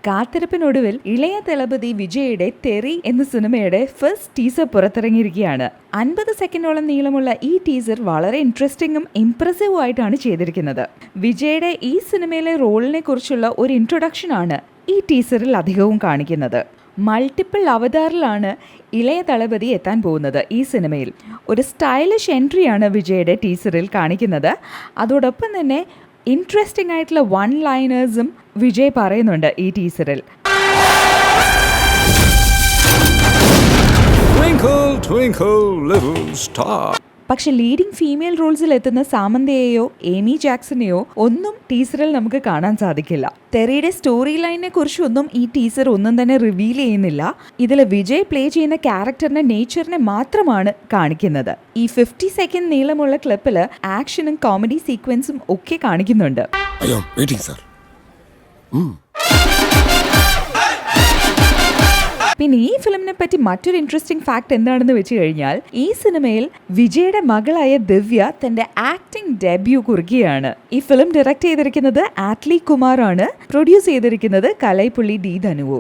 കാത്തിരിപ്പിനൊടുവിൽ ഇളയ ദളപതി വിജയുടെ തെറി എന്ന സിനിമയുടെ ഫസ്റ്റ് ടീസർ പുറത്തിറങ്ങിയിരിക്കുകയാണ്. 50 സെക്കൻഡോളം നീളമുള്ള ഈ ടീസർ വളരെ ഇൻട്രസ്റ്റിംഗും ഇംപ്രസീവും ആയിട്ടാണ് ചെയ്തിരിക്കുന്നത്. വിജയുടെ ഈ സിനിമയിലെ റോളിനെ കുറിച്ചുള്ള ഒരു ഇൻട്രൊഡക്ഷൻ ആണ് ഈ ടീസറിൽ അധികവും കാണിക്കുന്നത്. മൾട്ടിപ്പിൾ അവതാറിലാണ് ഇളയ ദളപതി എത്താൻ പോകുന്നത്. ഈ സിനിമയിൽ ഒരു സ്റ്റൈലിഷ് എൻട്രിയാണ് വിജയുടെ ടീസറിൽ കാണിക്കുന്നത്. അതോടൊപ്പം തന്നെ ഇൻട്രസ്റ്റിംഗ് ആയിട്ടുള്ള വൺ ലൈനേഴ്സും വിജയ് പറയുന്നുണ്ട് ഈ ടീസറിൽ. പക്ഷെ ലീഡിംഗ് ഫീമെയിൽ റോൾസിൽ എത്തുന്ന സാമന്തയെയോ ഏമി ജാക്സനെയോ ഒന്നും ടീസറിൽ നമുക്ക് കാണാൻ സാധിക്കില്ല. തെറിയുടെ സ്റ്റോറി ലൈനിനെ കുറിച്ചൊന്നും ഈ ടീസർ ഒന്നും തന്നെ റിവീൽ ചെയ്യുന്നില്ല. ഇതിൽ വിജയ് പ്ലേ ചെയ്യുന്ന ക്യാരക്ടറിന്റെ നേച്ചറിനെ മാത്രമാണ് കാണിക്കുന്നത്. ഈ 50 സെക്കൻഡ് നീളമുള്ള ക്ലിപ്പിൽ ആക്ഷനും കോമഡി സീക്വൻസും ഒക്കെ കാണിക്കുന്നുണ്ട്. പിന്നെ ഈ ഫിലിമിനെ പറ്റി മറ്റൊരു ഇൻട്രസ്റ്റിംഗ് ഫാക്ട് എന്താണെന്ന് വെച്ച് കഴിഞ്ഞാൽ, ഈ സിനിമയിൽ വിജയുടെ മകളായ ദിവ്യ തന്റെ ആക്ടിംഗ് ഡെബ്യൂ കുറിക്കുകയാണ്. ഈ ഫിലിം ഡയറക്ട് ചെയ്തിരിക്കുന്നത് ആറ്റ്ലി കുമാർ ആണ്. പ്രൊഡ്യൂസ് ചെയ്തിരിക്കുന്നത് കലൈപ്പുള്ളി ഡി ധനുവു.